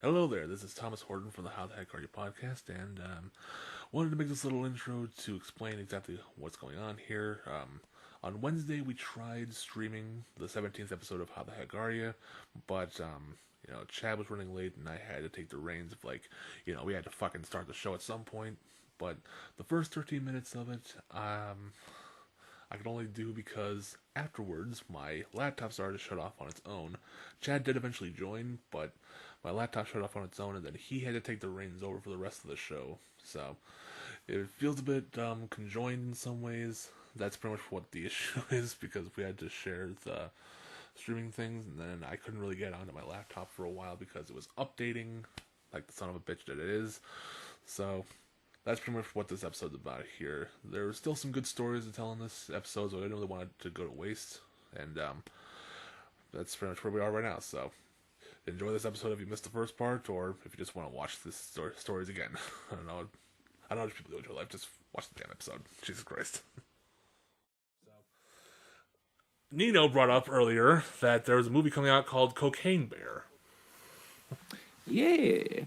Hello there, this is Thomas Horton from the How the Heck Are You podcast, and wanted to make this little intro to explain exactly what's going on here. On Wednesday, we tried streaming the 17th episode of How the Heck Are You, but, Chad was running late, and I had to take the reins of, we had to fucking start the show at some point, but the first 13 minutes of it, I could only do because afterwards my laptop started to shut off on its own. Chad did eventually join, but my laptop shut off on its own, and then he had to take the reins over for the rest of the show. So it feels a bit conjoined in some ways. That's pretty much what the issue is because we had to share the streaming things, and then I couldn't really get onto my laptop for a while because it was updating like the son of a bitch that it is. So that's pretty much what this episode's about here. There's still some good stories to tell in this episode, so I didn't really want it to go to waste. And that's pretty much where we are right now. So enjoy this episode if you missed the first part, or if you just want to watch this stories again. I don't know. I don't know what people do with your life. Just watch the damn episode. Jesus Christ. So, Nino brought up earlier that there was a movie coming out called Cocaine Bear. Yeah.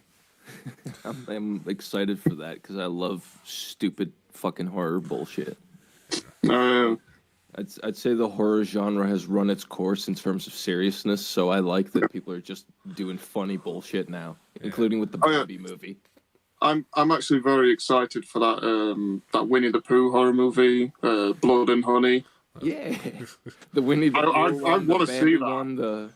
I'm excited for that because I love stupid fucking horror bullshit. I'd say the horror genre has run its course in terms of seriousness, so I like that people are just doing funny bullshit now, including with the Barbie movie. I'm actually very excited for that Winnie the Pooh horror movie, Blood and Honey. Yeah, the Winnie the Pooh I want to see that. One,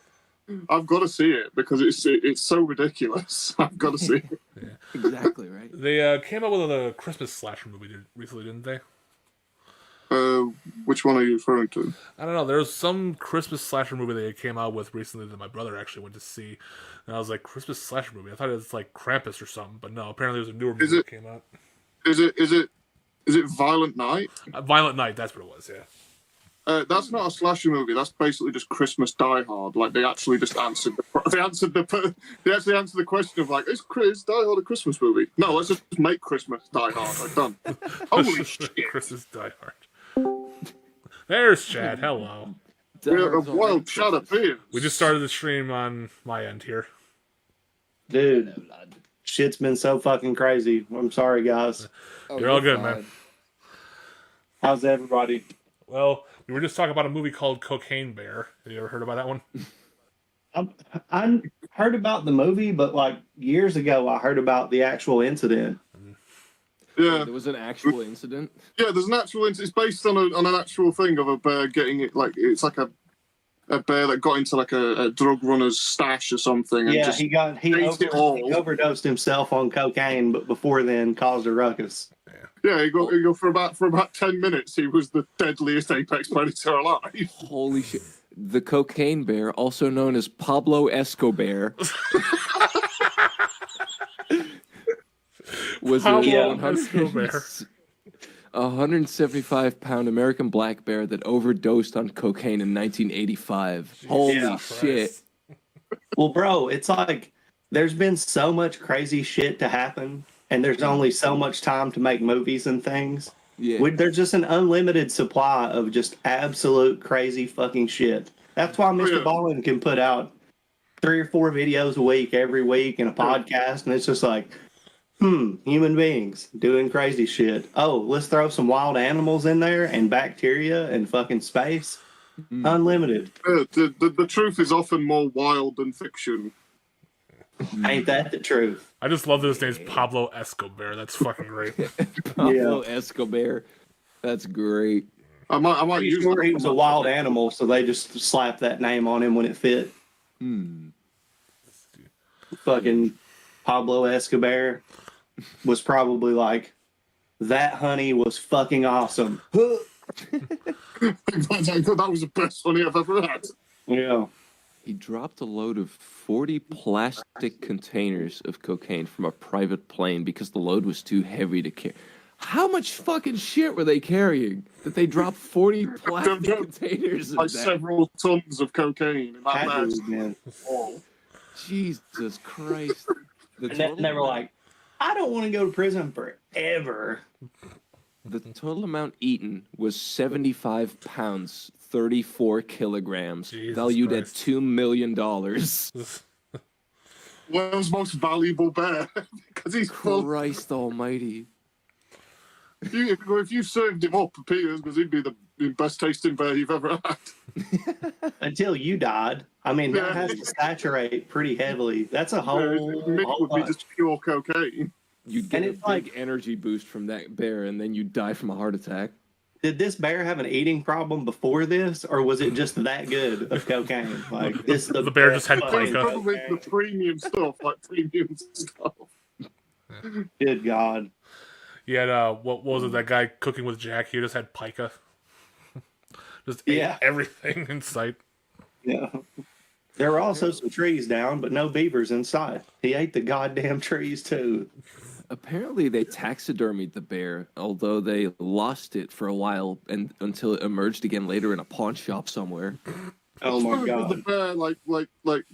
I've got to see it because it's so ridiculous. I've got to see it. Yeah. Exactly right. They came out with a Christmas slasher movie recently, didn't they? Which one are you referring to? I don't know. There was some Christmas slasher movie they came out with recently that my brother actually went to see, and I was like, Christmas slasher movie? I thought it was like Krampus or something, but no. Apparently, there's a newer movie that came out. Is it Violent Night? Violent Night. That's what it was. Yeah. That's not a slasher movie. That's basically just Christmas Die Hard. Like they actually just answered they actually answered the question of like, is Die Hard a Christmas movie? No, let's just make Christmas Die Hard. Like done. Holy shit! Christmas Die Hard. There's Chad. Hello. We have a wild Chad appears. We just started the stream on my end here. Dude, shit's been so fucking crazy. I'm sorry, guys. You're all good, man. How's everybody? Well, we were just talking about a movie called Cocaine Bear. Have you ever heard about that one? I heard about the movie, but like years ago, I heard about the actual incident. Yeah, there was an actual incident. Yeah, there's an actual incident. It's based on an actual thing of a bear getting it. Like it's like a bear that got into like a drug runner's stash or something. And Yeah, just he overdosed himself on cocaine, but before then caused a ruckus. Yeah, he got for about 10 minutes. He was the deadliest apex predator alive. Holy shit! The Cocaine Bear, also known as Pablo Escobar, was a 175-pound American black bear that overdosed on cocaine in 1985. Holy shit! Well, bro, it's like there's been so much crazy shit to happen, and there's only so much time to make movies and things. Yeah. There's just an unlimited supply of just absolute crazy fucking shit. That's why Mr. Ballin can put out 3 or 4 videos a week, every week, and a podcast, and it's just like, human beings doing crazy shit. Oh, let's throw some wild animals in there and bacteria and fucking space. Unlimited. The truth is often more wild than fiction. Ain't that the truth? I just love that his name's Pablo Escobar. That's fucking great. Pablo Escobar. That's great. I might use sure he was a wild animal, so they just slapped that name on him when it fit. Fucking Pablo Escobar was probably like, that honey was fucking awesome. That was the best honey I've ever had. Yeah. He dropped a load of 40 plastic containers of cocaine from a private plane because the load was too heavy to carry. How much fucking shit were they carrying that they dropped 40 plastic containers of like that? several tons of cocaine in that bag. Man. Jesus Christ. And they were like, I don't want to go to prison forever. The total amount eaten was 75 pounds, 34 kilograms, Jesus valued Christ. at $2 million. world's most valuable bear because he's full. Christ Almighty! If you served him up, Peters, because he'd be the best tasting bear you've ever had. Until you died. I mean, that Yeah. has to saturate pretty heavily. That's a Mick whole would be bunch. just pure cocaine. You'd get And a it's big like- energy boost from that bear, and then you'd die from a heart attack. Did this bear have an eating problem before this, or was it just that good of cocaine? Like this, The bear just had fucking pica. Probably the premium stuff, like premium stuff. Good God. He had what was it? That guy cooking with Jack. He just had pica. Just ate Yeah. everything in sight. Yeah. There were also some trees down, but no beavers inside. He ate the goddamn trees too. Apparently, they taxidermied the bear, although they lost it for a while and until it emerged again later in a pawn shop somewhere. Oh my The God. bear, like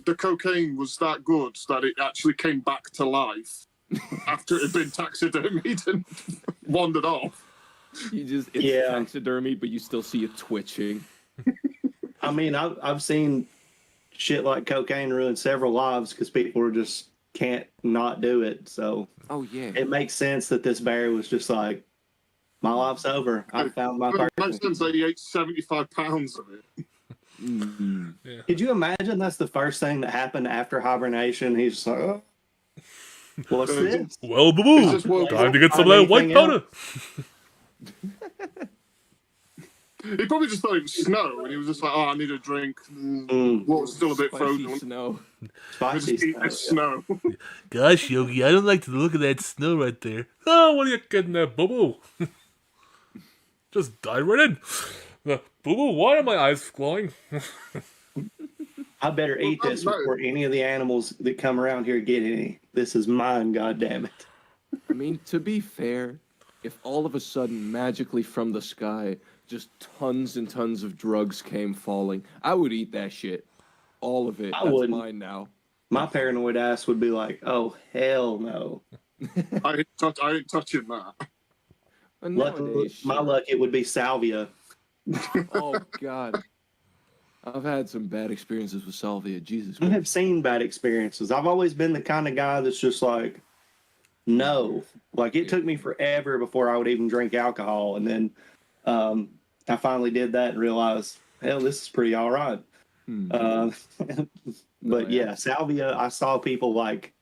the cocaine was that good that it actually came back to life after it had been taxidermied and wandered off. It's Yeah. taxidermied, but you still see it twitching. I mean, I've seen shit like cocaine ruin several lives because people just can't not do it. So Oh yeah. it makes sense that this bear was just like, my life's over. I found my But it person. makes sense that he ate 75 pounds of it. Mhm. Could you imagine that's the first thing that happened after hibernation? He's just like, oh, what's this? Well, boo It's boo. just woke Time up to get some of on that white anything powder. He probably just thought it was snow, and he was just like, "Oh, I need a drink." Water's still a bit Spicy frozen. snow. I just Spicy eat stuff. this snow. Gosh, Yogi, I don't like the look of that snow right there. Oh, what are you kidding there, boo boo? Just dive right in. Boo boo, why are my eyes glowing? I better eat this no. before any of the animals that come around here get any. This is mine, goddammit. I mean, to be fair, if all of a sudden, magically from the sky, just tons and tons of drugs came falling, I would eat that shit. All of it. I That's wouldn't. mine now. My paranoid ass would be like, oh, hell no. I ain't touching that. And Luckily, nowadays, my shit. luck, it would be salvia. Oh, God. I've had some bad experiences with salvia. Jesus I Christ. have seen bad experiences. I've always been the kind of guy that's just like, no. Like, it took me forever before I would even drink alcohol. And then I finally did that and realized, hell, this is pretty all right. Hmm. But yeah, salvia, I saw people like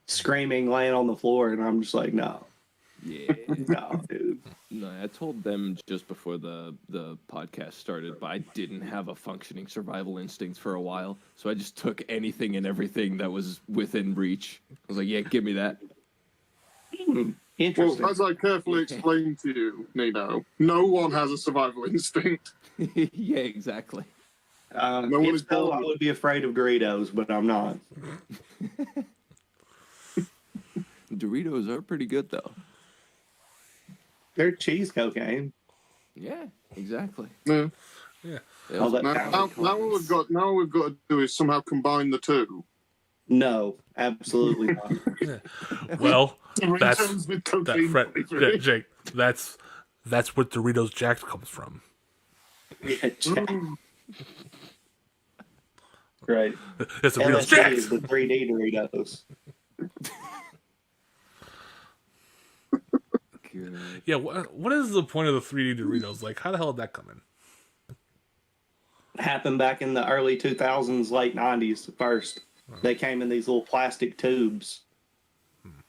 screaming, laying on the floor, and I'm just like, no, Yeah. no, dude. No, I told them just before the podcast started, but I didn't have a functioning survival instinct for a while, so I just took anything and everything that was within reach. I was like, yeah, give me that. Interesting. Well, as I carefully explained to you, Nino, no one has a survival instinct. Yeah, exactly. no one If is so, born I would be afraid of Doritos, but I'm not. Doritos are pretty good though. They're cheese cocaine. Yeah, exactly. Yeah. They All also that Now, powder now what we've got to do is somehow combine the two. No, absolutely not. Well, Doritos that's with that cocaine Fred, flavoring. Jake. That's where Doritos Jack comes from. Yeah, Jack. Right. It's a Doritos LSD Jack. is the 3D Doritos. good. Yeah, what is the point of the 3D Doritos? Like, how the hell did that come in? Happened back in the early 2000s, late 90s first. They came in these little plastic tubes,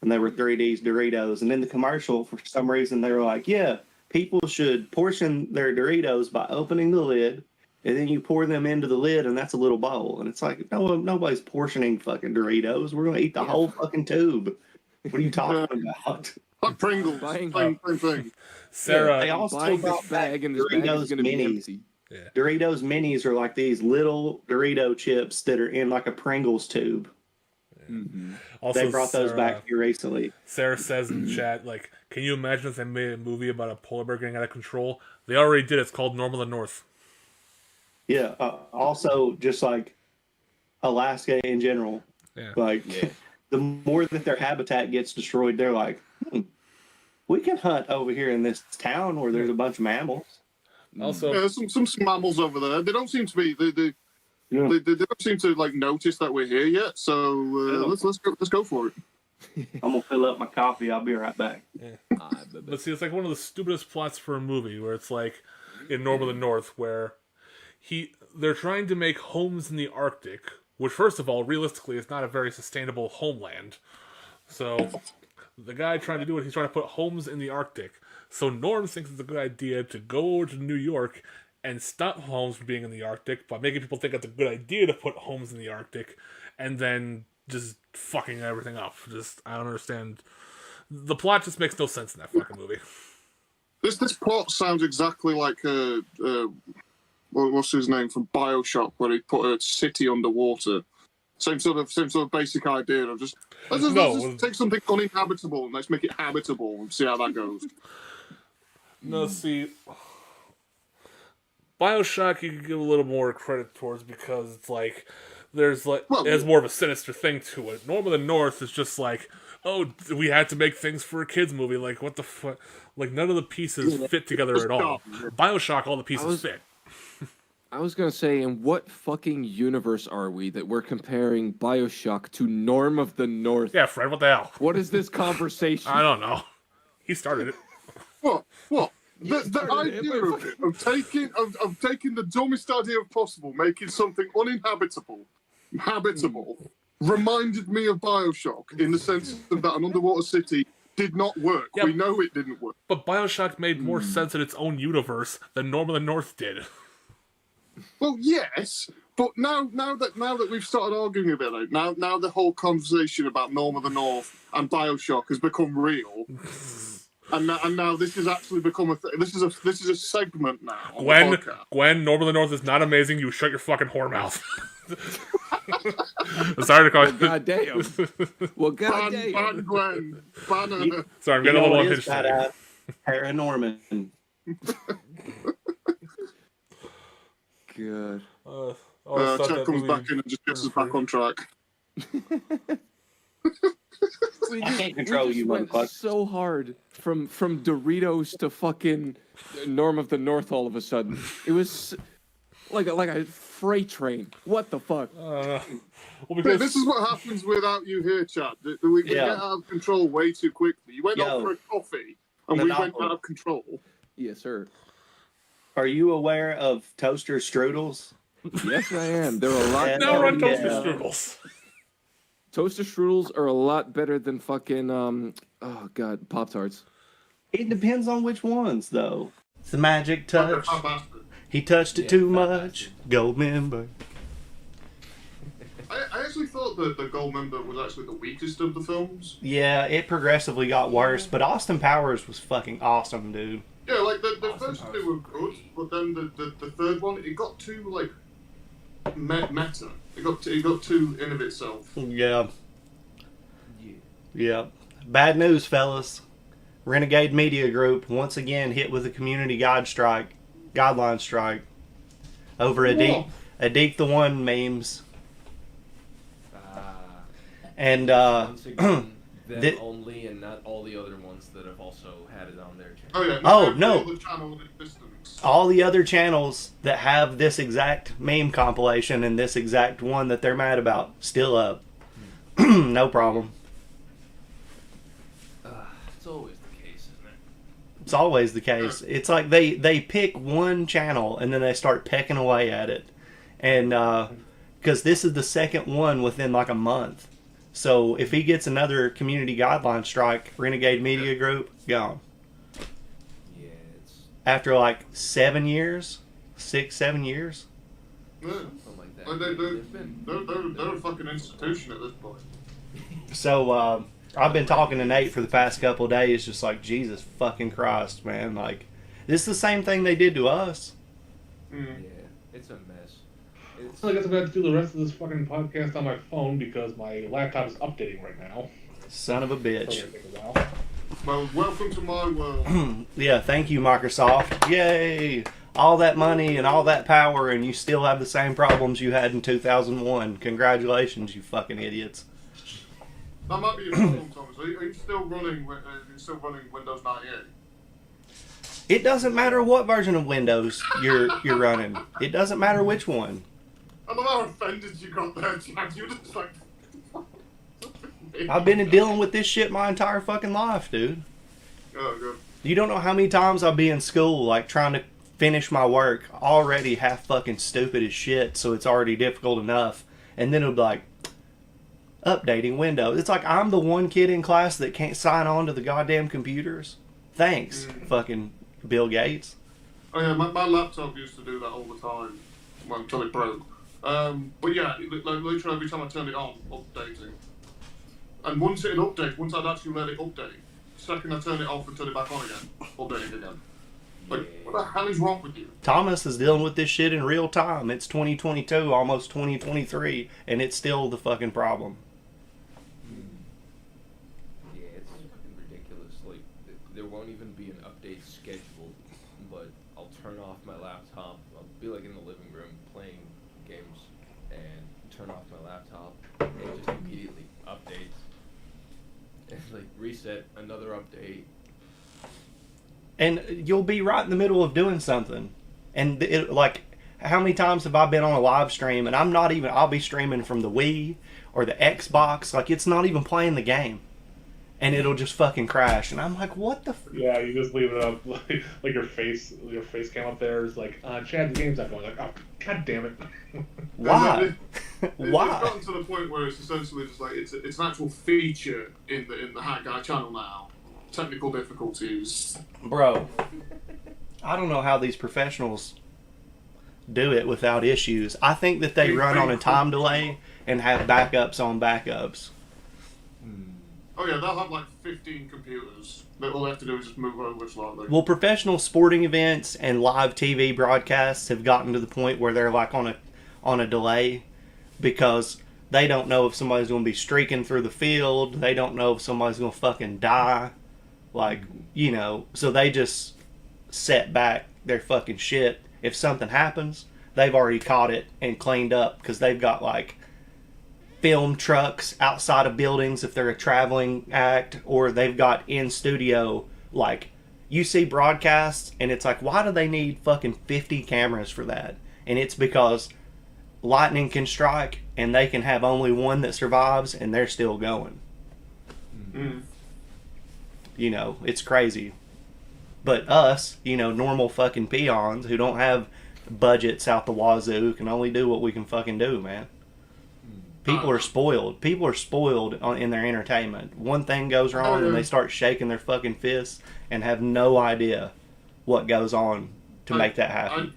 and they were 3D's Doritos. And in the commercial, for some reason, they were like, yeah, people should portion their Doritos by opening the lid, and then you pour them into the lid, and that's a little bowl. And it's like, no, nobody's portioning fucking Doritos. We're going to eat the whole fucking tube. What are you talking about? Like Pringles, Buying- same thing. Sarah, They also Buying brought this back bag and this bag is Doritos going to be minis. empty. Doritos minis are like these little Dorito chips that are in like a Pringles tube. Mm-hmm. also They brought those Sarah, back here recently. Sarah says in chat, like, can you imagine if they made a movie about a polar bear getting out of control? They already did. It's called Normal and North. Yeah. Also, just like Alaska in general, Yeah. like the more that their habitat gets destroyed, they're like, we can hunt over here in this town where there's a bunch of mammals. Also, Yeah, some mammals over there. They don't seem to be. Yeah. They don't seem to like notice that we're here yet. So let's go for it. I'm gonna fill up my coffee. I'll be right back. But see, it's like one of the stupidest plots for a movie where it's like in Norm of the North where they're trying to make homes in the Arctic, which first of all, realistically, is not a very sustainable homeland. So the guy trying to do it, he's trying to put homes in the Arctic. So Norm thinks it's a good idea to go over to New York and stop homes from being in the Arctic by making people think it's a good idea to put homes in the Arctic, and then just fucking everything up. I don't understand. The plot just makes no sense in that fucking movie. This plot sounds exactly like what's his name from BioShock, where he put a city underwater. Same sort of basic idea of let's just take something uninhabitable and let's make it habitable and see how that goes. No, see, BioShock you can give a little more credit towards because it's like it has more of a sinister thing to it. Norm of the North is just like, oh, we had to make things for a kids movie. Like, what the fuck? Like, none of the pieces fit together at all. BioShock, all the pieces fit. I was gonna say, in what fucking universe are we that we're comparing BioShock to Norm of the North? Yeah, Fred, what the hell? What is this conversation? I don't know. He started it. What? The idea of taking the dumbest idea possible, making something uninhabitable, habitable, reminded me of BioShock in the sense that an underwater city did not work. Yep. We know it didn't work. But BioShock made more sense in its own universe than Norm of the North did. Well, yes, but now that we've started arguing about it, now the whole conversation about Norm of the North and BioShock has become real. And now this has actually become a thing. This is a segment now. Gwen, Norm of the North is not amazing. You shut your fucking whore mouth. Sorry to call you. God damn. Well, God damn. Ban Gwen. Ban her. Sorry, I'm getting a little unhinged. Paranorman. God. Chuck comes back in and just gets us back on track. I can't control you, motherfucker. So hard from Doritos to fucking Norm of the North. All of a sudden, it was like a freight train. What the fuck? This is what happens without you here, Chad. We get out of control way too quickly. You went off for a coffee, and we went out of control. Yes, sir. Are you aware of toaster strudels? Yes, I am. They're a lot. Now run toaster strudels. Toaster strudels are a lot better than fucking Pop-Tarts. It depends on which ones, though. It's the magic touch. He touched it too much. Gold member. I actually thought that the Gold Member was actually the weakest of the films. Yeah, it progressively got worse, but Austin Powers was fucking awesome, dude. Yeah, like the first two were good, but then the third one, it got too like meta. It got too in of itself. Yeah. Bad news, fellas. Renegade Media Group once again hit with a community guideline strike over a Deke the One memes. And once again, them only, and not all the other ones that have also had it on their channel. Oh yeah. No. All the other channels that have this exact meme compilation and this exact one that they're mad about still up. No problem. It's always the case, isn't it? It's always the case. It's like they pick one channel and then they start pecking away at it, and because this is the second one within like a month. So if he gets another community guideline strike, Renegade Media Group, gone. Yeah, it's... After like 7 years? 6-7 years? Yeah. Something like that. They're a fucking institution at this point. So I've been talking to Nate for the past couple of days, just like, Jesus fucking Christ, man. Like, this is the same thing they did to us. Yeah, it's a mess. I guess I'm going to have to do the rest of this fucking podcast on my phone because my laptop is updating right now. Son of a bitch. Well, welcome to my world. Yeah, thank you, Microsoft. Yay! All that money and all that power, and you still have the same problems you had in 2001. Congratulations, you fucking idiots. That might be your problem, Thomas. Are you still running Windows 98? It doesn't matter what version of Windows you're running. It doesn't matter which one. I love how offended you got there, Chad. You were just like. I've been dealing with this shit my entire fucking life, dude. Oh, good. You don't know how many times I'll be in school, like, trying to finish my work, already half fucking stupid as shit, so it's already difficult enough. And then it'll be like, updating Windows. It's like I'm the one kid in class that can't sign on to the goddamn computers. Thanks, fucking Bill Gates. Oh yeah, my laptop used to do that all the time until it broke. But yeah, like literally every time I turned it on, updating. And once it updates, once I'd actually let it update, the second I turn it off and turn it back on again, updating again. Like, what the hell is wrong with you? Thomas is dealing with this shit in real time. It's 2022, almost 2023, and it's still the fucking problem. Yeah, it's fucking ridiculous. Like, there won't even be an update scheduled, but I'll turn off my laptop. I'll be like in the living room playing games and turn off my laptop, and it just immediately updates. And like reset, another update. And you'll be right in the middle of doing something. And it, like, how many times have I been on a live stream and I'll be streaming from the Wii or the Xbox, like it's not even playing the game. And it'll just fucking crash. And I'm like, what the Yeah, you just leave it up, like your face cam up there is like, Chad, the game's not going. Like, oh, god damn it. Why? It's Why? gotten to the point where it's essentially just like it's an actual feature in the Hat Guy channel now. Technical difficulties. Bro, I don't know how these professionals do it without issues. I think that they run on a time delay and have backups on backups. Oh yeah, they'll have like 15 computers. All they have to do is just move over slightly. Well, professional sporting events and live TV broadcasts have gotten to the point where they're like on a delay because they don't know if somebody's going to be streaking through the field. They don't know if somebody's going to fucking die. Like, you know, so they just set back their fucking shit. If something happens, they've already caught it and cleaned up because they've got like film trucks outside of buildings if they're a traveling act, or they've got in studio, like, you see broadcasts and it's like, why do they need fucking 50 cameras for that? And it's because lightning can strike and they can have only one that survives and they're still going. Mm. You know, it's crazy. But us, you know, normal fucking peons who don't have budgets out the wazoo can only do what we can fucking do, man. People are spoiled. People are spoiled in their entertainment. One thing goes wrong and they start shaking their fucking fists and have no idea what goes on to make that happen.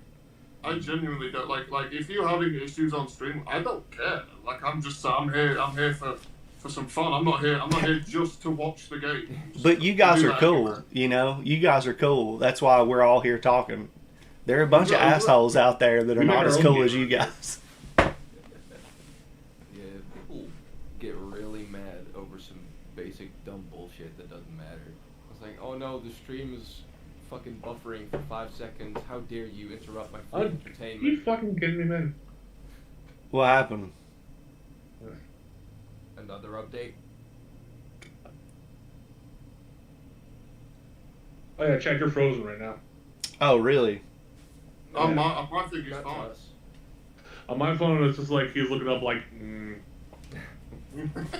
I genuinely don't like if you're having issues on stream, I don't care. Like I'm here for some fun. I'm not here just to watch the game. But you guys are cool, you know? You guys are cool. That's why we're all here talking. There are a bunch of assholes out there that are not as cool as you guys. Get really mad over some basic dumb bullshit that doesn't matter. It's like, oh no, the stream is fucking buffering for 5 seconds. How dare you interrupt my free entertainment? Are you fucking kidding me, man? What happened? Another update? Oh yeah, check, you're frozen right now. Oh, really? Oh, my thing is Not fine. us. On my phone, it's just like he's looking up like,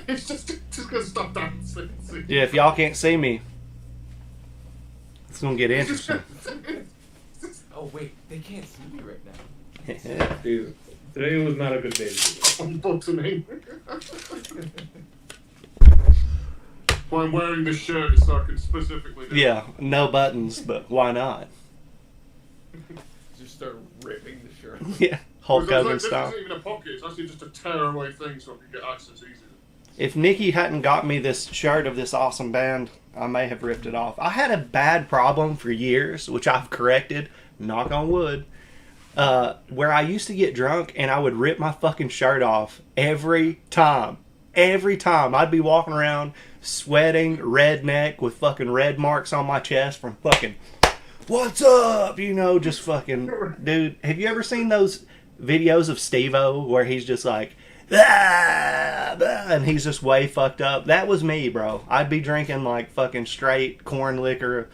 It's just gonna stop dancing. Yeah, if y'all can't see me, it's gonna get interesting. Oh wait, they can't see me right now. Jesus. Today was not a good day. I'm buttoning. Well, I'm wearing this shirt so I can specifically do Yeah, no buttons, but why not? Just start ripping the shirt. Yeah, Hulk Hogan This style. isn't even a pocket, it's actually just a tearaway thing so I can get access easier. If Nikki hadn't got me this shirt of this awesome band, I may have ripped it off. I had a bad problem for years, which I've corrected, knock on wood, where I used to get drunk and I would rip my fucking shirt off every time. Every time. I'd be walking around sweating, redneck, with fucking red marks on my chest from fucking, what's up? You know, just fucking, dude, have you ever seen those videos of Steve-O where he's just like, ah, and he's just way fucked up? That was me, bro. I'd be drinking like fucking straight corn liquor,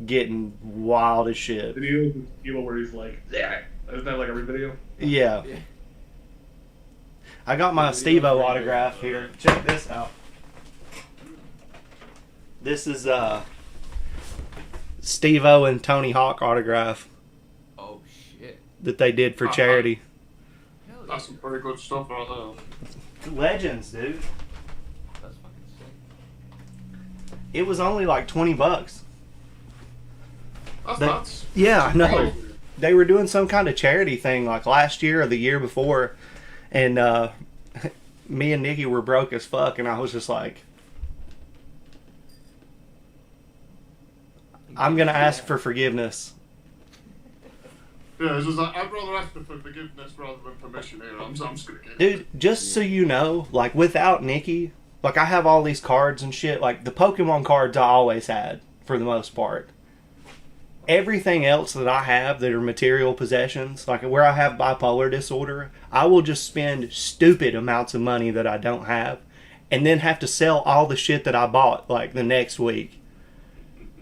getting wild as shit. Videos of Kilo where he's like, yeah. Isn't that like every video? Yeah. I got my Steve-O autograph here. Check this out. This is Steve-O and Tony Hawk autograph Oh shit. that they did for charity. Hell yeah. That's some pretty good stuff right there. Legends, dude. That's fucking sick. It was only like $20. That's They- nuts. Yeah, I know. Right. They were doing some kind of charity thing like last year or the year before, and me and Nikki were broke as fuck, and I was just like, I'm gonna ask for forgiveness. Yeah, it's just like, I'd rather ask for forgiveness rather than permission here. I'm just gonna get Dude, just so you know, like without Nikki, like I have all these cards and shit, like the Pokemon cards I always had for the most part. Everything else that I have that are material possessions, like where I have bipolar disorder, I will just spend stupid amounts of money that I don't have and then have to sell all the shit that I bought like the next week.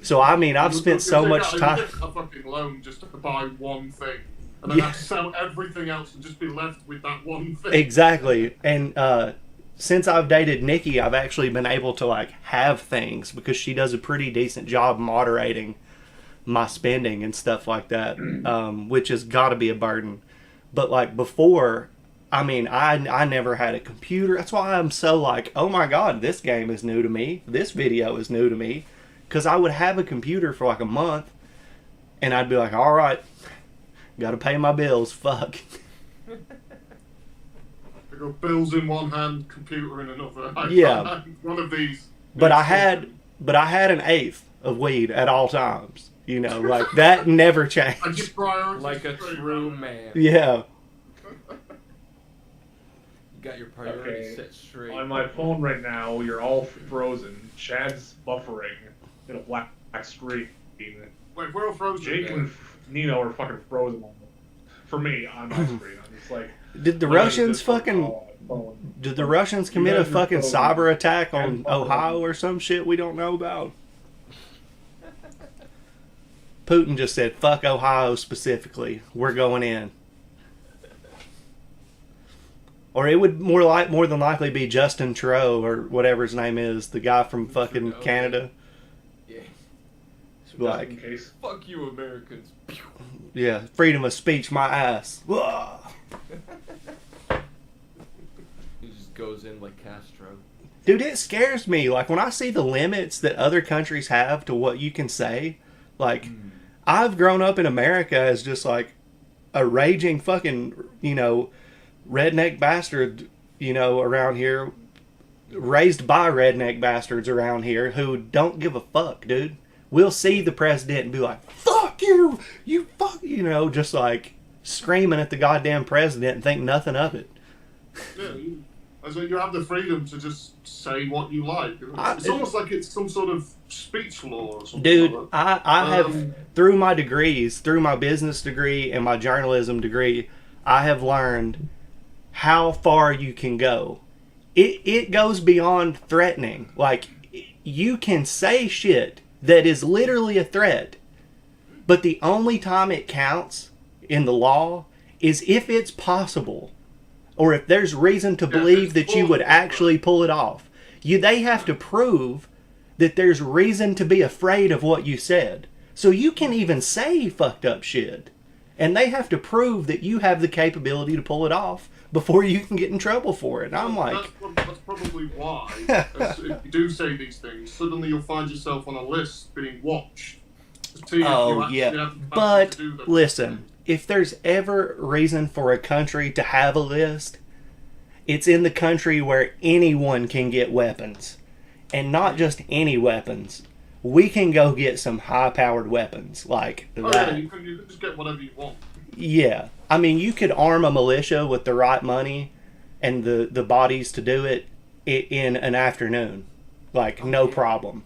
So I mean, I've spent so much time. You get a fucking loan just to buy one thing, and then Yeah. have to sell everything else and just be left with that one thing. Exactly. And since I've dated Nikki, I've actually been able to like have things because she does a pretty decent job moderating my spending and stuff like that, which has got to be a burden. But like before, I mean, I never had a computer. That's why I'm so like, oh my god, this game is new to me. This video is new to me. Because I would have a computer for like a month, and I'd be like, all right, got to pay my bills. Fuck. I go bills in one hand, computer in another. Yeah. One of these. But I had an eighth of weed at all times. You know, like that never I changed. just prioritize Like a straight true down. man. Yeah. You got your priorities Okay. set straight. On my phone right now, you're all frozen. Chad's buffering in a black screen. Wait, we're all frozen. Jake and Nino are fucking frozen. For me, on my screen, I'm just like. Did the what is Russians this fucking? phone? Did the Russians commit a guys are fucking frozen. cyber attack on And- Ohio or some shit we don't know about? Putin just said, "Fuck Ohio specifically. We're going in." Or it would more than likely be Justin Trudeau or whatever his name is, the guy from fucking Trudeau. Canada. Yeah. Just in Like, case. Fuck you, Americans. yeah, freedom of speech, my ass. Whoa. He just goes in like Castro. Dude, it scares me. Like when I see the limits that other countries have to what you can say, like I've grown up in America as just like a raging fucking, you know, redneck bastard, you know, around here, raised by redneck bastards around here who don't give a fuck, dude. We'll see the president and be like, "Fuck you, you fuck," you know, just like screaming at the goddamn president and think nothing of it. Yeah. As in, you have the freedom to just say what you like. It's I- almost like it's some sort of speech law or something. Dude, like that. I have, Um, through my degrees, through my business degree and my journalism degree, I have learned how far you can go. It goes beyond threatening. Like, you can say shit that is literally a threat, but the only time it counts in the law is if it's possible, or if there's reason to believe that you would actually pull it off. They have to prove that there's reason to be afraid of what you said. So you can even say fucked up shit. And they have to prove that you have the capability to pull it off before you can get in trouble for it. And I'm like, that's probably why, if you do say these things, suddenly you'll find yourself on a list being watched. To see if you oh actually yeah. have the capacity But to do them. listen, if there's ever reason for a country to have a list, it's in the country where anyone can get weapons. And not just any weapons. We can go get some high-powered weapons like Oh, that. yeah, you can just get whatever you want. Yeah. I mean, you could arm a militia with the right money and the bodies to do it in an afternoon. Like, no problem.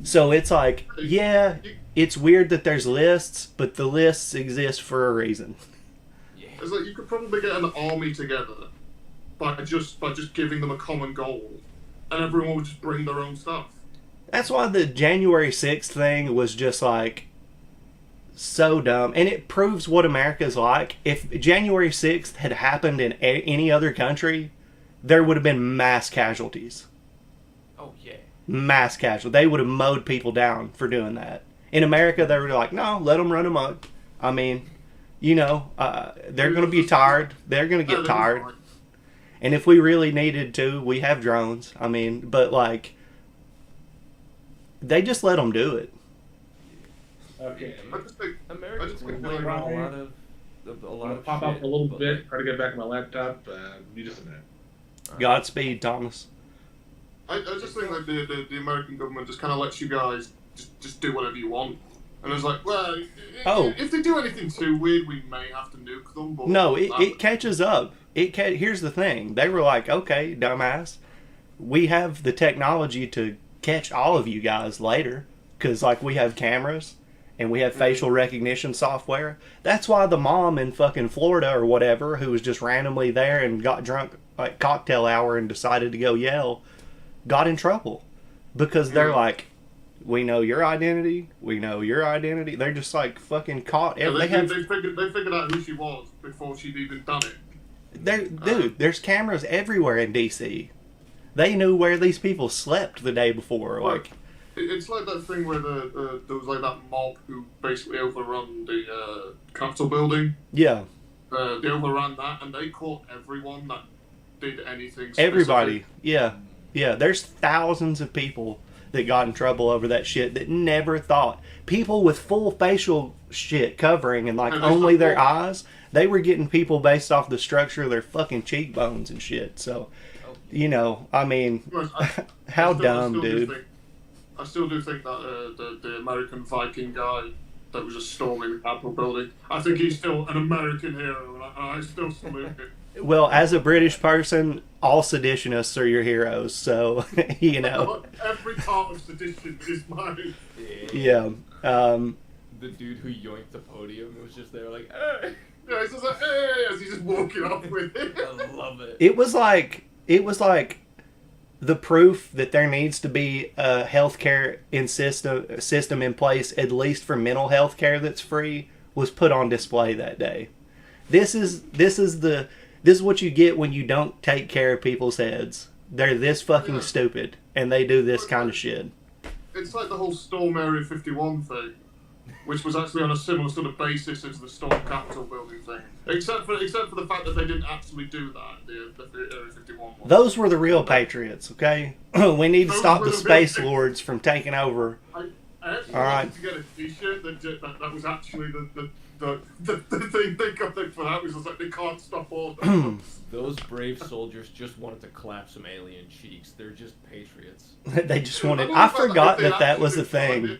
So it's like, yeah, it's weird that there's lists, but the lists exist for a reason. It's like you could probably get an army together by just giving them a common goal, and everyone would just bring their own stuff. That's why the January 6th thing was just like so dumb. And it proves what America's like. If January 6th had happened in any other country, there would have been mass casualties. Oh yeah. Mass casualty. They would have mowed people down for doing that. In America, they were like, no, let them run amok. I mean, you know, they're going to be tired. They're going to get tired. And if we really needed to, we have drones. I mean, but like, they just let them do it. Okay. Americans think complain they're about a right. lot of a I'm lot gonna of pop shit, up a little but, bit, like, try to get back to my laptop. Need just a minute. Godspeed, Thomas. I just think that the American government just kind of lets you guys just do whatever you want. And it's like, well, if they do anything too weird, we may have to nuke them. But No, it catches up. Here's the thing. They were like, okay, dumbass, we have the technology to catch all of you guys later. Because, like, we have cameras and we have facial recognition software. That's why the mom in fucking Florida or whatever, who was just randomly there and got drunk at cocktail hour and decided to go yell, got in trouble. Because they're like, we know your identity. We know your identity. They're just like fucking caught. Yeah, They figured out who she was before she'd even done it. Dude, there's cameras everywhere in DC. They knew where these people slept the day before. Like, It's like that thing where there was like that mob who basically overrun the Capitol building. yeah, They overran that, and they caught everyone that did anything. everybody. Yeah. There's thousands of people that got in trouble over that shit that never thought. People with full facial shit covering and like And only their that's- eyes, they were getting people based off the structure of their fucking cheekbones and shit. So, you know, I mean, how dumb, dude. I still do think that the American Viking guy that was just storming the Capitol building, I think he's still an American hero, and I still salute him. Well, as a British person, all seditionists are your heroes. So, you know, Every part of sedition is mine. yeah. The dude who yoinked the podium was just there like, hey. Yeah, he's just like, hey, as he's just walking off with it. I love it. It was like the proof that there needs to be a healthcare system in place, at least for mental health care that's free, was put on display that day. This is what you get when you don't take care of people's heads. They're this fucking stupid, and they do this kind of shit. It's like the whole Storm Area 51 thing, which was actually on a similar sort of basis as the Storm Capitol building thing. Except for the fact that they didn't actually do that, the Area 51 one. Those were the real patriots, okay? We need to Those stop were the the space real- lords from taking over. I actually All right. wanted to get a t-shirt that was actually the thing they got for that was just like, they can't stop all that. Those brave soldiers just wanted to clap some alien cheeks. They're just patriots. They just wanted. don't I know if forgot they that was a actually thing.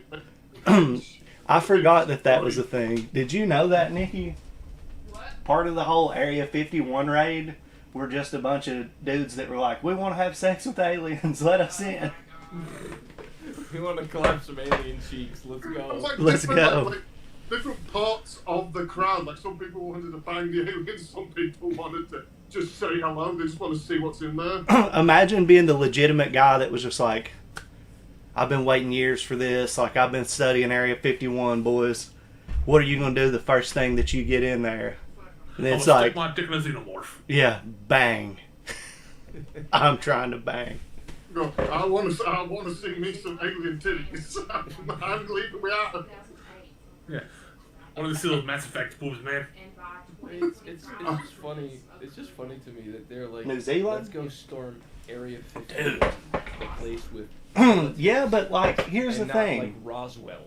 tried it. I forgot that was a thing. Did you know that, Nikki? What? Part of the whole Area 51 raid were just a bunch of dudes that were like, we want to have sex with aliens, let us in. We want to clap some alien cheeks. Let's It was go. like Let's different, go. Like, different parts of the crowd. Like some people wanted to bang the aliens, some people wanted to just say hello. They just want to see what's in there. Imagine being the legitimate guy that was just like, I've been waiting years for this. Like, I've been studying Area 51, boys. What are you going to do the first thing that you get in there? And I'm it's gonna like, stick my dick in a xenomorph. yeah, bang. I'm trying to bang. No, I want to see me some alien titties. I'm leaving me out. Yeah. I want to see those Mass Effect boobs, man. It's just funny. It's just funny to me that they're like, New Zealand? let's go storm Area 50, Dude. the place with. Yeah, but like, here's and the not, thing. like Roswell.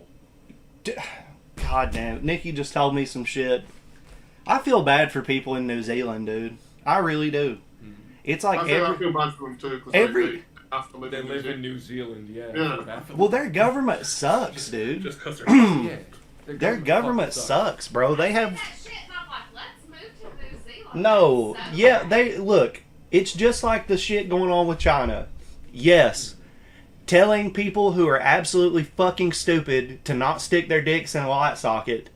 God damn it. Nikki just told me some shit. I feel bad for people in New Zealand, dude. I really do. It's like I feel bad for them too because every- they have to live They in live in New New Zealand, yeah. Yeah. well, their government sucks, dude. Just because they're Yeah. Their government fucking sucks, bro. They have That shit, and I'm like, let's move to New Zealand. no. So Yeah, bad. they look. It's just like the shit going on with China. Yes, telling people who are absolutely fucking stupid to not stick their dicks in a light socket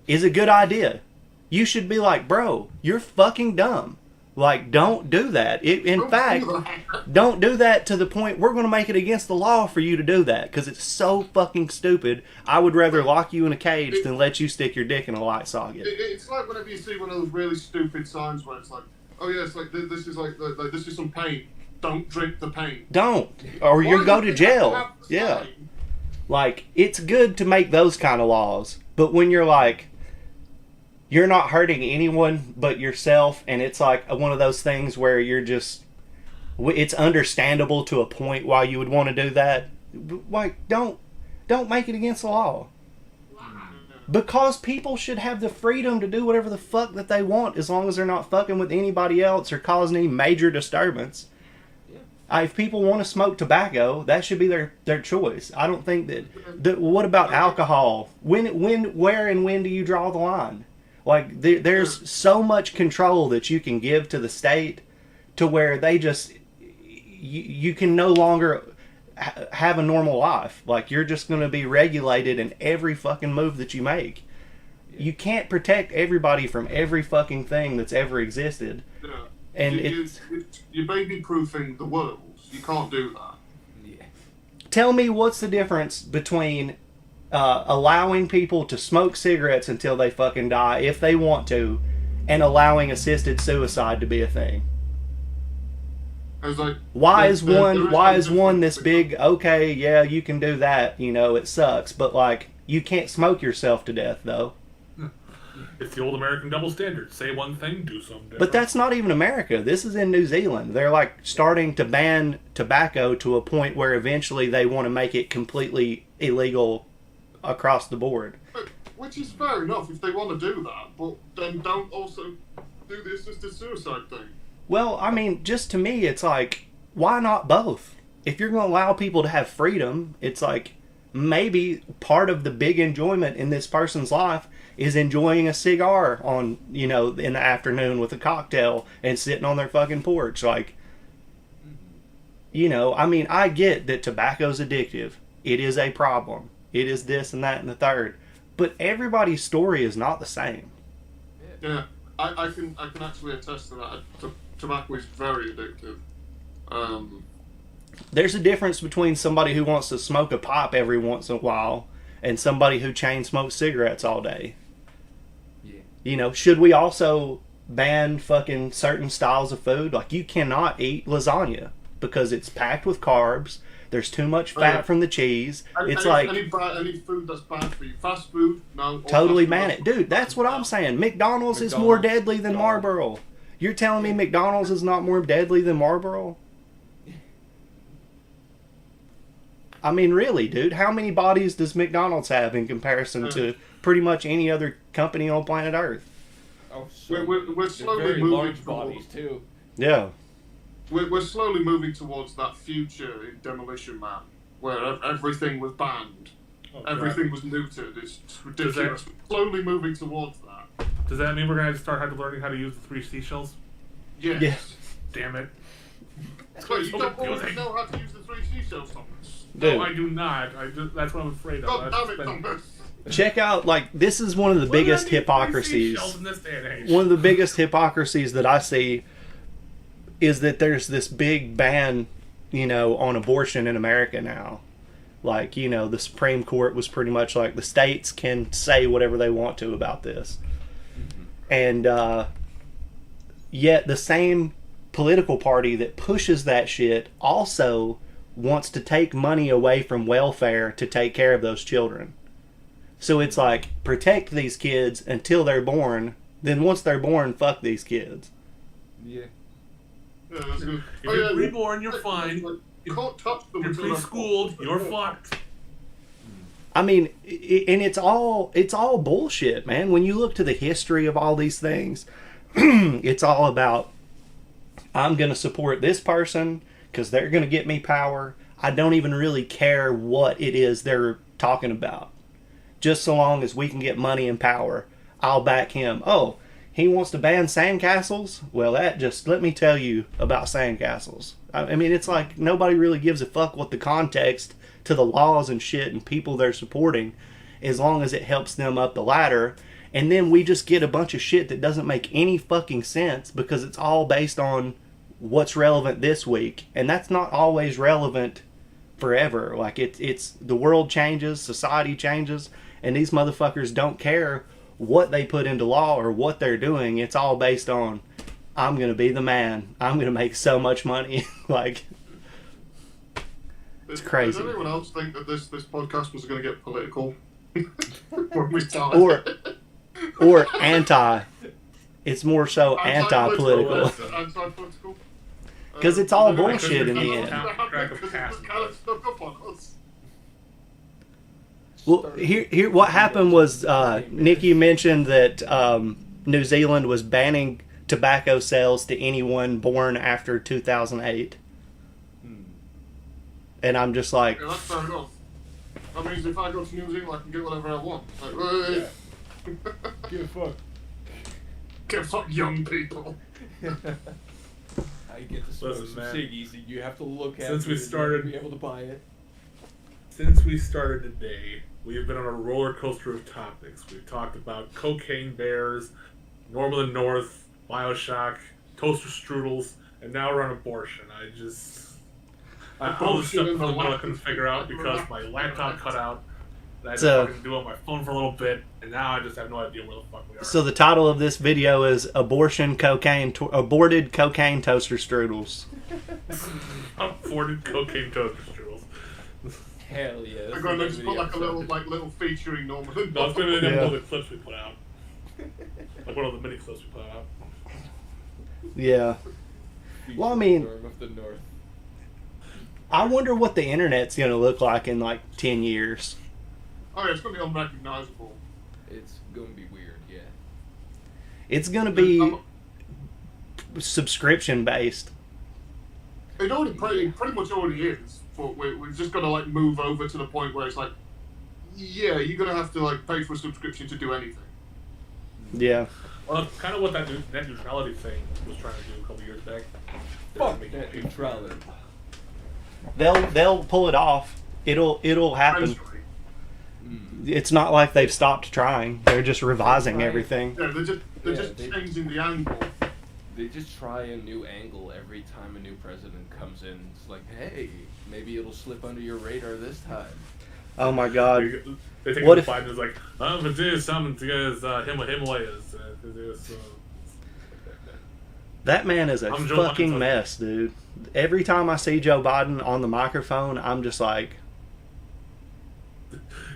is a good idea. You should be like, bro, you're fucking dumb. Like, don't do that. In fact, don't do that to the point we're going to make it against the law for you to do that because it's so fucking stupid. I would rather lock you in a cage than let you stick your dick in a light socket. It's like whenever you see one of those really stupid signs where it's like, oh yeah, it's like this is like this is some pain. Don't drink the pain. Don't, or you Why go do to they have jail. have the Yeah. sign? Like, it's good to make those kind of laws, but when you're like, you're not hurting anyone but yourself, and it's like one of those things where you're just, it's understandable to a point why you would want to do that. Like, don't make it against the law. Because people should have the freedom to do whatever the fuck that they want as long as they're not fucking with anybody else or causing any major disturbance. If people want to smoke tobacco, that should be their choice. I don't think that what about alcohol? When, where, and when do you draw the line? Like, there's so much control that you can give to the state to where they just, you can no longer have a normal life. Like, you're just going to be regulated in every fucking move that you make. You can't protect everybody from every fucking thing that's ever existed. Yeah. And you're baby proofing the world. You can't do that. tell me what's the difference between allowing people to smoke cigarettes until they fucking die if they want to, and allowing assisted suicide to be a thing. It's like, Why is there one no this difference big? Okay, yeah, you can do that. You know, it sucks, but like, you can't smoke yourself to death though. It's the old American double standard. Say one thing, do something different. But that's not even America. This is in New Zealand. They're like starting to ban tobacco to a point where eventually they want to make it completely illegal across the board. Which is fair enough if they want to do that, but then don't also do the assisted suicide thing. Well, I mean, just to me, it's like, why not both? If you're going to allow people to have freedom, it's like, maybe part of the big enjoyment in this person's life is enjoying a cigar on, you know, in the afternoon with a cocktail and sitting on their fucking porch. Like, you know, I mean, I get that tobacco's addictive. It is a problem. It is this and that and the third. But everybody's story is not the same. Yeah, I can actually attest to that. Tobacco is very addictive. There's a difference between somebody who wants to smoke a pipe every once in a while and somebody who chain smokes cigarettes all day. Yeah. You know, should we also ban fucking certain styles of food? Like, you cannot eat lasagna because it's packed with carbs. There's too much fat from the cheese. It's like any food that's bad for you. Fast food, no. totally ban it, dude. That's what I'm saying. McDonald's is more deadly than Marlboro. You're telling me McDonald's is not more deadly than Marlboro? I mean, really, dude. How many bodies does McDonald's have in comparison to pretty much any other company on planet Earth? Oh, We're slowly very moving large towards, bodies too. Yeah. we're slowly moving towards that future in Demolition Man, where everything was banned, Oh, everything was neutered. It's ridiculous. We're slowly moving towards that. Does that mean we're going to start learning how to use the 3 seashells? Yes. Yeah. Damn it. Wait, you so don't already confusing. know how to use the 3 seashells, Thomas. Dude. No, I do not. That's what I'm afraid of. God That's damn it, been- Thomas. Check out, like, this is one of the Why do I biggest need 3 hypocrisies. seashells in this day and age? One of the biggest hypocrisies that I see is that there's this big ban, you know, on abortion in America now. Like, you know, the Supreme Court was pretty much like, the states can say whatever they want to about this. And yet the same political party that pushes that shit also wants to take money away from welfare to take care of those children. So it's like, protect these kids until they're born, then once they're born, fuck these kids. Yeah. Yeah, that's good. If you're reborn, you're fine. You can't touch them If you're until they're preschooled, you're fucked. I mean, and it's all bullshit, man. When you look to the history of all these things, it's all about, I'm going to support this person because they're going to get me power. I don't even really care what it is they're talking about. Just so long as we can get money and power, I'll back him. Oh, he wants to ban sandcastles? Well, let me tell you about sandcastles. I mean, it's like nobody really gives a fuck what the context to the laws and shit and people they're supporting, as long as it helps them up the ladder. And then we just get a bunch of shit that doesn't make any fucking sense because it's all based on what's relevant this week. And that's not always relevant forever. Like, it's the world changes, society changes, and these motherfuckers don't care what they put into law or what they're doing. It's all based on I'm gonna be the man. I'm gonna make so much money. Like, It's crazy. Did anyone else think that this podcast was going to get political when we started? or anti. It's more so anti-political. Anti-political. 'Cause it's all Because bullshit in the because end. it was kind of stuck up on us. Well, here, what happened was Nikki mentioned that New Zealand was banning tobacco sales to anyone born after 2008, and I'm just like, Yeah, that's fair enough. That means if I go to New Zealand, I can get whatever I want. Like, hey, Give a fuck. get fuck young people. How you get to smoke Listen, some man. ciggies, you have to look at Since it we and started- be able to buy it. Since we started today, we have been on a roller coaster of topics. We've talked about cocaine bears, Northern North, Bioshock, toaster strudels, and now we're on abortion. All this stuff Abortion in the I lap. couldn't figure out because my laptop cut out. And I So- just fucking do it on my phone for a little bit, and now I just have no idea where the fuck we are. so the title of this video is aborted cocaine toaster strudels. Aborted cocaine toaster strudels. Hell yeah. I'm going to just put like a little featuring Norman. No, it's gonna be Yeah. one of the clips we put out. Like one of the mini clips we put out. Yeah. Well, I mean- Storm of the North. I wonder what the internet's gonna look like in like 10 years. Oh yeah, it's going to be unrecognizable. It's gonna be weird, yeah. It's gonna be Um, subscription based. It already pretty much already is, but we're just going to like move over to the point where it's like, yeah, you're going to have to like pay for a subscription to do anything. Yeah. Well, that's kind of what that net neutrality thing was trying to do a couple years back. Fuck Making net it- neutrality. They'll pull it off. It'll happen. Eventually. It's not like they've stopped trying. They're just revising Right. everything. Yeah, they're Yeah, just they- changing the angle. They just try a new angle every time a new president comes in. It's like, hey, maybe it'll slip under your radar this time. Oh my god. They take What the if- Biden is like, but there's something to guys Himalayas. That man is a I'm Joe fucking Biden. mess, dude. Every time I see Joe Biden on the microphone, I'm just like,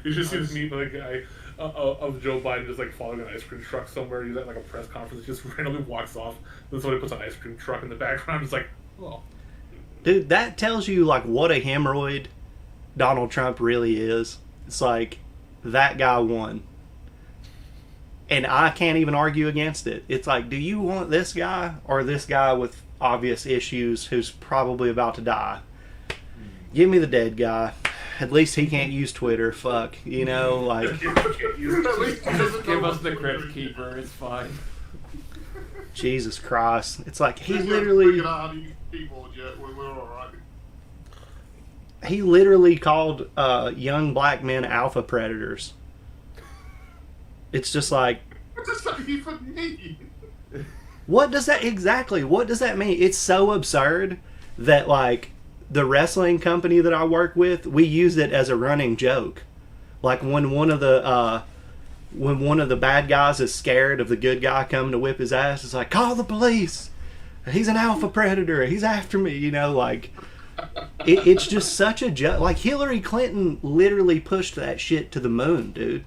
You should see this meme of the guy of Joe Biden just like following an ice cream truck somewhere. He's at like a press conference, just randomly walks off. Then somebody puts an ice cream truck in the background. It's like, oh, dude, that tells you like what a hemorrhoid Donald Trump really is. It's like that guy won. And I can't even argue against it. It's like, do you want this guy or this guy with obvious issues who's probably about to die? Give me the dead guy. At least he can't use Twitter. Fuck. You know, like, At least he doesn't know Give us what the to Crypt do. Keeper, it's fine. Jesus Christ. It's like he If you haven't literally figured out how to use keyboard yet, we're alright. he literally called young black men alpha predators. It's just like, What does that even mean? what does that mean? It's so absurd that like the wrestling company that I work with, we use it as a running joke. Like when one of the bad guys is scared of the good guy coming to whip his ass, it's like, call the police. He's an alpha predator. He's after me. You know, like it's just such a joke. Like Hillary Clinton literally pushed that shit to the moon, dude.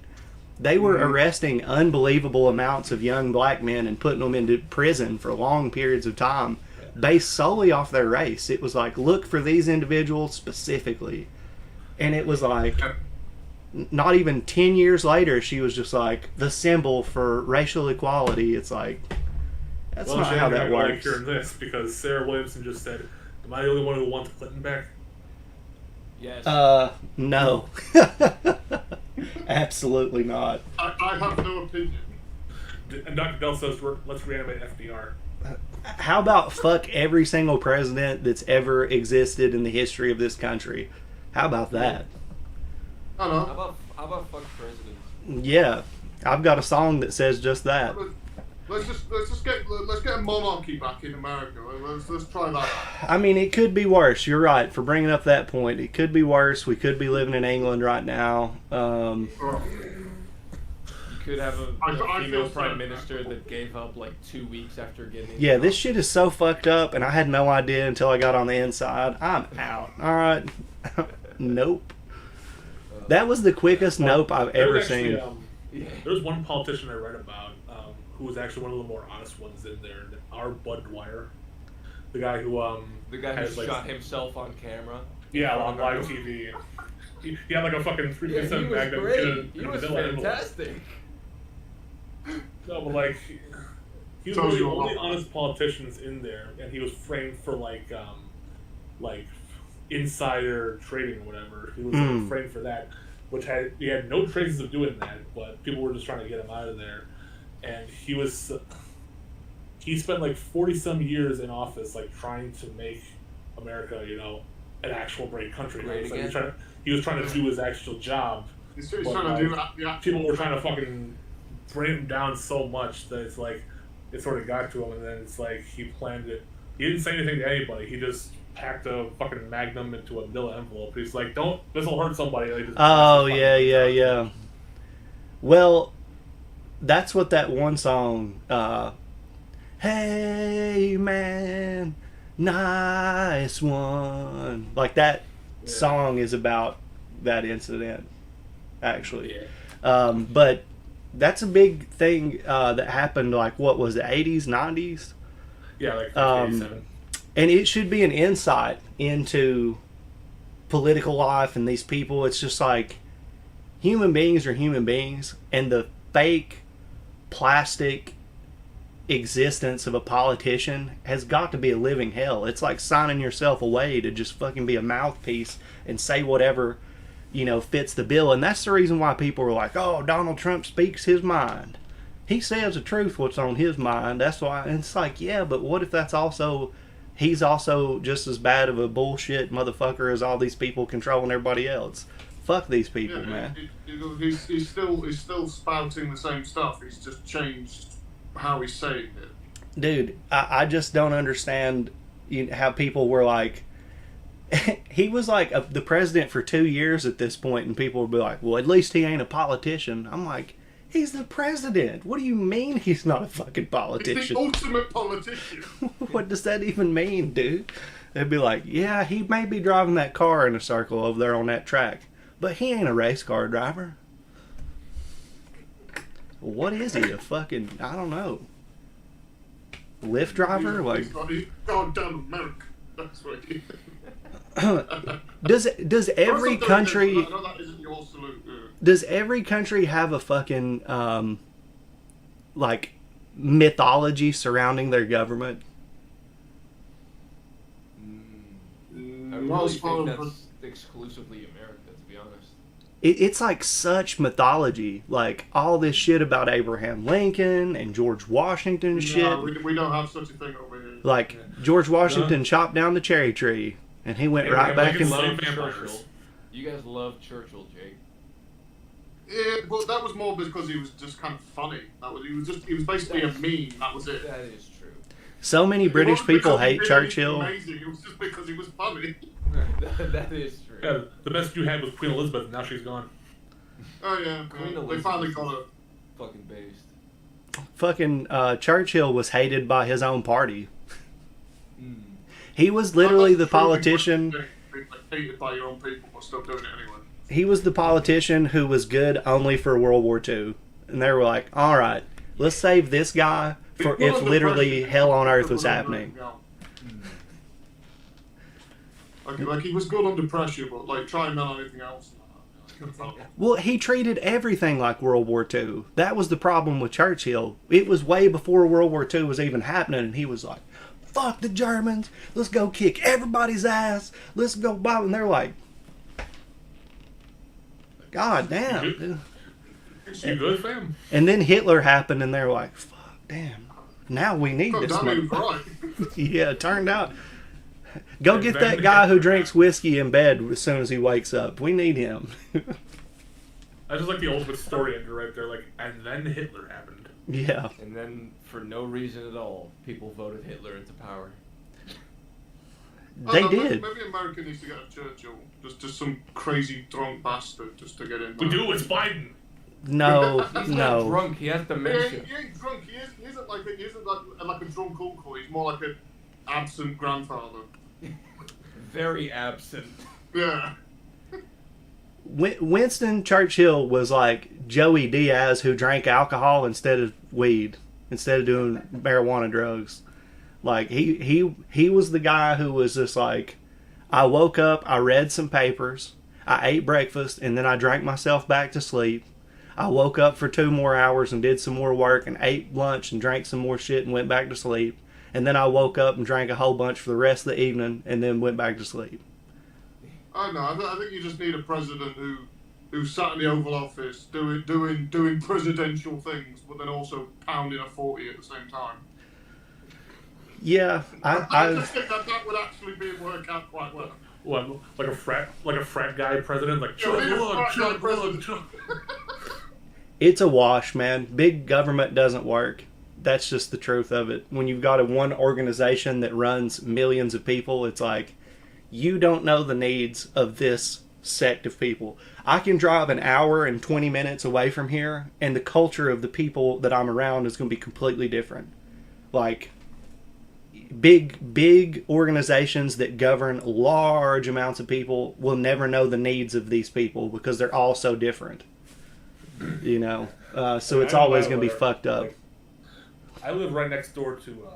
They were arresting unbelievable amounts of young black men and putting them into prison for long periods of time based solely off their race. It was like, look for these individuals specifically. And it was like, not even 10 years later, she was just like, the symbol for racial equality. It's like, that's not how that like works. hearing this because Sarah Williamson just said, "Am I the only one who wants Clinton back?" Yes. No. Absolutely not. I have no opinion. And Dr. Bell says, "Let's reanimate FDR." How about fuck every single president that's ever existed in the history of this country? How about that? I don't know. How about fuck presidents? Yeah, I've got a song that says just that. Let's get a monarchy back in America. Let's try that out. I mean, it could be worse. You're right for bringing up that point. It could be worse. We could be living in England right now. could have a I female feel prime so minister bad. that gave up like 2 weeks after getting. Yeah, this shit is so fucked up, and I had no idea until I got on the inside. I'm out. All right. Nope. That was the quickest nope I've There ever was actually, seen. Yeah. There was one politician I read about who was actually one of the more honest ones in there. Our Bud Dwyer, the guy who The guy has, who like, shot himself on camera. yeah, on live TV. He had like a fucking Yeah, 3% he was Magnum. great. He was vanilla envelope. fantastic. No, but like he was Tells one of the you a only lot. honest politicians in there, and he was framed for like insider trading or whatever. He was like, framed for that, which he had no traces of doing that, but people were just trying to get him out of there. And he spent like 40 some years in office, like trying to make America, an actual great country. Great It's like again? he was trying to do his actual job. He's But, trying to do that. Yeah. People were trying to fucking bring him down so much that it's like it sort of got to him, and then it's like he planned it. He didn't say anything to anybody. He just packed a fucking Magnum into a manila envelope. He's like, "Don't, this will hurt somebody." Like, just Oh, fucking- yeah. Well, that's what that one song, Hey Man, Nice One. Like that song is about that incident, actually. Yeah. But that's a big thing that happened, like, what was it, 80s, 90s? Yeah, like 1987. And it should be an insight into political life and these people. It's just like human beings are human beings, and the fake plastic existence of a politician has got to be a living hell. It's like signing yourself away to just fucking be a mouthpiece and say whatever, fits the bill. And that's the reason why people are like, oh, Donald Trump speaks his mind. He says the truth, what's on his mind. That's why. And it's like, yeah, but what if he's also just as bad of a bullshit motherfucker as all these people controlling everybody else? Fuck these people, man. He's still spouting the same stuff. He's just changed how he's saying it. Dude, I just don't understand how people were like, he was like the president for 2 years at this point, and people would be like, well, at least he ain't a politician. I'm like, he's the president. What do you mean he's not a fucking He's politician? the ultimate politician. What does that even mean, dude? They'd be like, yeah, he may be driving that car in a circle over there on that track, but he ain't a race car driver. What is he? A fucking, I don't know, Lyft driver? Like, He's goddamn American. That's what he does every country I know that isn't your salute. does every country have a fucking like mythology surrounding their government? I Well, really as far think as- that's exclusively America, to be honest. It's like such mythology, like all this shit about Abraham Lincoln and George Washington and shit. No, we don't have such a thing over here. Like George Washington chopped down the cherry tree, and he went right Abraham back Lincoln and loved vampires. Churchill. You guys love Churchill, Jake. Yeah, but that was more because he was just kind of funny. He was basically a meme. That was it. That is true. so many British It wasn't people because he hate did Churchill. anything amazing. It was just because he was funny. That is true. Yeah, the best you had was Queen Elizabeth, and now she's gone. Oh yeah, Queen they Elizabeth finally is got it. Fucking based. Fucking Churchill was hated by his own party. Mm. He was literally the That's proving politician. what you think, like, hated by your own people, but still doing it anyway. He was the politician who was good only for World War II. And they were like, all right, let's save this guy for People if under literally pressure, hell on earth people was under happening. pressure, yeah. Like he was good under pressure, but like try him on anything else. Well, he treated everything like World War II. That was the problem with Churchill. It was way before World War II was even happening, and he was like, fuck the Germans, let's go kick everybody's ass, let's go bomb. And they're like, God damn. dude. You good, fam? And then Hitler happened, and they're like, fuck, damn. Now we need Oh, this damn, he was motherfucker. right. Yeah, it turned out. Go And get then that guy who Hitler drinks whiskey in bed as soon as he wakes up. We need him. I just like the ultimate story ender right there. Like, and then Hitler happened. Yeah. And then, for no reason at all, people voted Hitler into power. They did. Maybe America needs to get a Churchill. Just some crazy drunk bastard just to get in. We there. do. It's Biden. No, He's not no. drunk. He has He dementia. ain't drunk. He isn't like a drunk uncle. He's more like an absent grandfather. Very absent. Yeah. Winston Churchill was like Joey Diaz who drank alcohol instead of weed, instead of doing marijuana drugs. Like he was the guy who was just like, I woke up, I read some papers, I ate breakfast, and then I drank myself back to sleep. I woke up for 2 more hours and did some more work and ate lunch and drank some more shit and went back to sleep. And then I woke up and drank a whole bunch for the rest of the evening and then went back to sleep. I don't know. I think you just need a president who sat in the Oval Office doing presidential things, but then also pounding a 40 at the same time. Yeah, I just think that would actually work out quite well. What, like a frat guy president, like Yeah, we need a chug, frat guy chug, president. chug. it's a wash, man. Big government doesn't work. That's just the truth of it. When you've got one organization that runs millions of people, it's like, you don't know the needs of this sect of people. I can drive an hour and 20 minutes away from here, and the culture of the people that I'm around is going to be completely different. Like, big organizations that govern large amounts of people will never know the needs of these people because they're all so different. You know? So it's always going to be fucked up. Like, I live right next door to,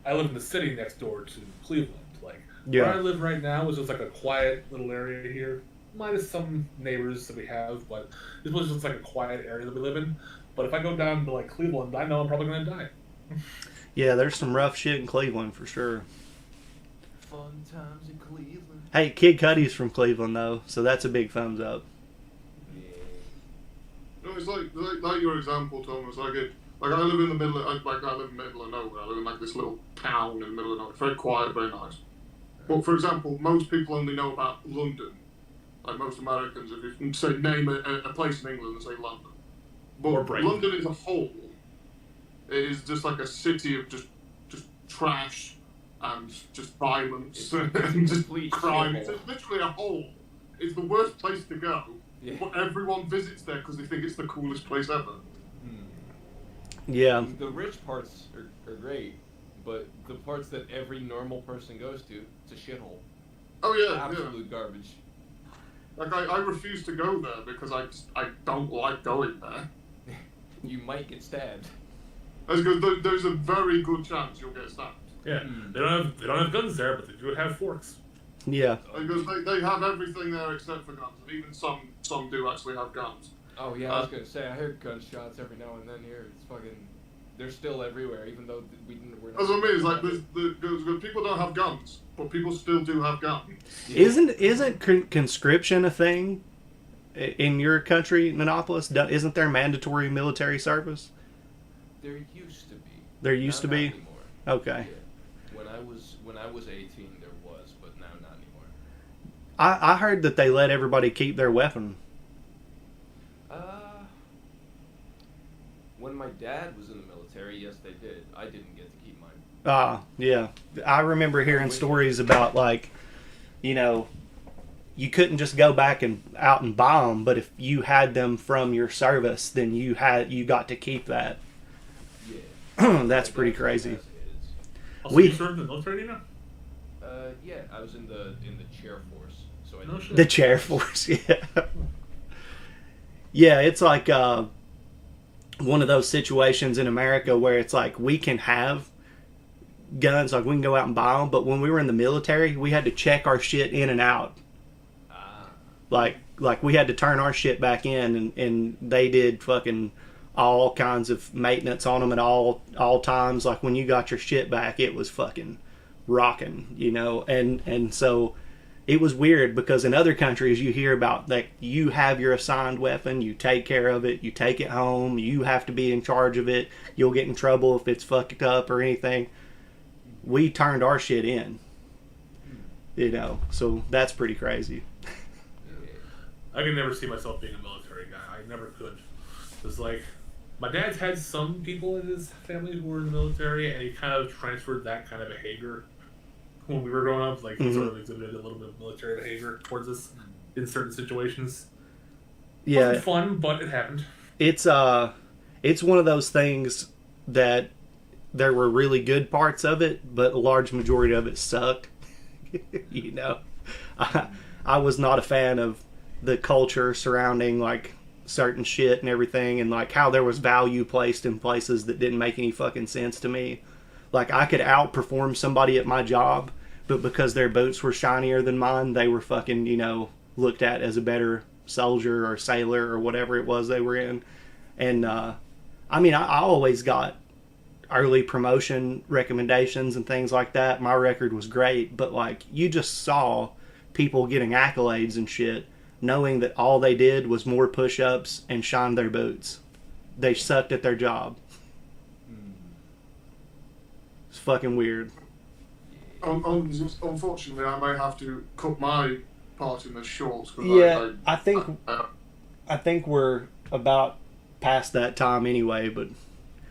I live in the city next door to Cleveland. Like, Yeah. where I live right now is just like a quiet little area here, minus some neighbors that we have, but this was just like a quiet area that we live in. But if I go down to like Cleveland, I know I'm probably going to die. Yeah, there's some rough shit in Cleveland for sure. Fun times in Cleveland. Hey, Kid Cudi's from Cleveland though, so that's a big thumbs up. No, it's like your example, Thomas. Like I live in the middle. I live in the middle of nowhere. I live in like this little town in the middle of nowhere. It's very quiet, very nice. But for example, most people only know about London. Like most Americans, if you say name a place in England, they say London. But Or Brighton. London as a whole, it is just like a city of just trash and just violence and just complete crime. shithole. It's literally a hole. It's the worst place to go. Yeah. But everyone visits there because they think it's the coolest place ever. Yeah, The rich parts are great, but the parts that every normal person goes to, it's a shithole. Oh yeah, Absolute garbage. yeah. Like I refuse to go there because I don't like going there. You might get stabbed. There's a very good chance you'll get stabbed. Yeah, they don't have guns there, but they do have forks. yeah. Because they have everything there except for guns, and even some do actually have guns. Oh yeah, I was gonna say I heard gunshots every now and then here. It's fucking, they're still everywhere, even though we're not. That's what I mean. It's like the people don't have guns, but people still do have guns. Isn't conscription a thing in your country, Monopolis? Isn't there mandatory military service? There used to be. There used to Not be. anymore. Okay. Yeah. When I was 18, there was, but now not anymore. I heard that they let everybody keep their weapon. When my dad was in the military, yes, they did. I didn't get to keep mine. Yeah. I remember hearing stories about, like, you know, you couldn't just go back and out and buy them, but if you had them from your service, then you got to keep that. Yeah. That's My pretty dad crazy. Also, has his. you served in the military, you know? Yeah, I was in the chair force, so I No did. shit. The chair force, yeah. Yeah, it's like one of those situations in America where it's like we can have guns, like we can go out and buy them, but when we were in the military, we had to check our shit in and out. Like we had to turn our shit back in, and they did fucking all kinds of maintenance on them at all times. Like when you got your shit back, it was fucking rocking, you know. And so it was weird because in other countries you hear about like you have your assigned weapon, you take care of it, you take it home, you have to be in charge of it, you'll get in trouble if it's fucked up or anything. We turned our shit in, you know, so that's pretty crazy. I could never see myself being a military guy. I never could. It's like, my dad's had some people in his family who were in the military, and he kind of transferred that kind of behavior when we were growing up. Like, he sort of exhibited a little bit of military behavior towards us in certain situations. Yeah, Wasn't fun, but it happened. it's one of those things that there were really good parts of it, but a large majority of it sucked. You know, I was not a fan of the culture surrounding like certain shit and everything, and like how there was value placed in places that didn't make any fucking sense to me. Like I could outperform somebody at my job, but because their boots were shinier than mine, they were fucking, you know, looked at as a better soldier or sailor or whatever it was they were in. And I mean, I always got early promotion recommendations and things like that. My record was great, but like you just saw people getting accolades and shit, knowing that all they did was more push-ups and shine their boots. They sucked at their job. It's fucking weird. Unfortunately, I may have to cut my part in this short. 'Cause Yeah, I think we're about past that time anyway, but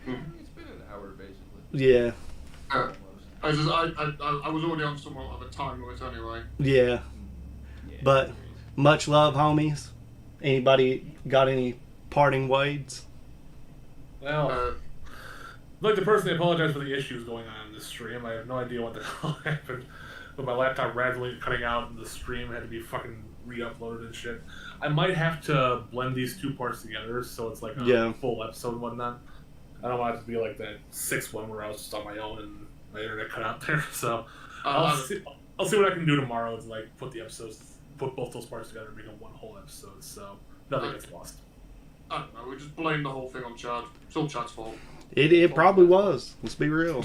It's been an hour, basically. yeah, I was already on somewhat of a time limit anyway. yeah. But much love, homies. Anybody got any parting words? Well, Uh, I'd like to personally apologize for the issues going on in this stream. I have no idea what the hell happened. But my laptop randomly cutting out and the stream had to be fucking re-uploaded and shit. I might have to blend these two parts together so it's like a Yeah. full episode and whatnot. I don't want it to be like that 6th one where I was just on my own and my internet cut out there. So I'll see what I can do tomorrow to like put both those parts together and make them one whole episode. So nothing gets lost. I don't know, we just blame the whole thing on Chad. It's all Chad's fault. It probably was. Let's be real.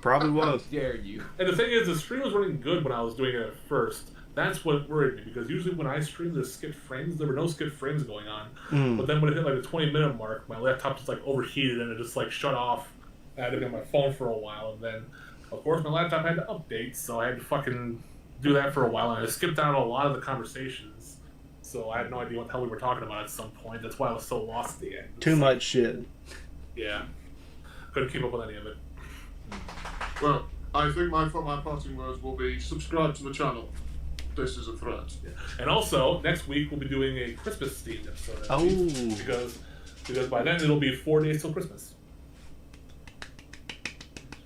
Probably was. Dare you? And the thing is, the stream was running good when I was doing it at first. That's what worried me, because usually when I stream the skip frames, there were no skip frames going on. But then when it hit like the 20-minute mark, my laptop just like overheated and it just like shut off. I had to be on my phone for a while, and then of course my laptop had to update, so I had to fucking do that for a while, and I skipped out a lot of the conversations. So I had no idea what the hell we were talking about at some point. That's why I was so lost at the end. Too much shit. Yeah. Couldn't keep up with any of it. Well, I think my parting words will be subscribe to the channel. This is a threat. And also, next week we'll be doing a Christmas themed episode. Oh. Because by then it'll be 4 days till Christmas.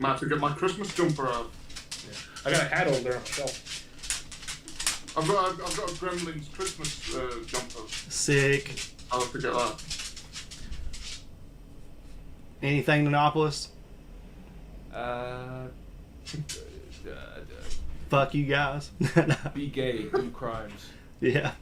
I have to get my Christmas jumper out. Yeah. I got a hat over there on my shelf. I've got a Gremlins Christmas jumper. Sick. I'll have to get that. Anything, Monopolis? Fuck you guys. Be gay, do crimes. Yeah.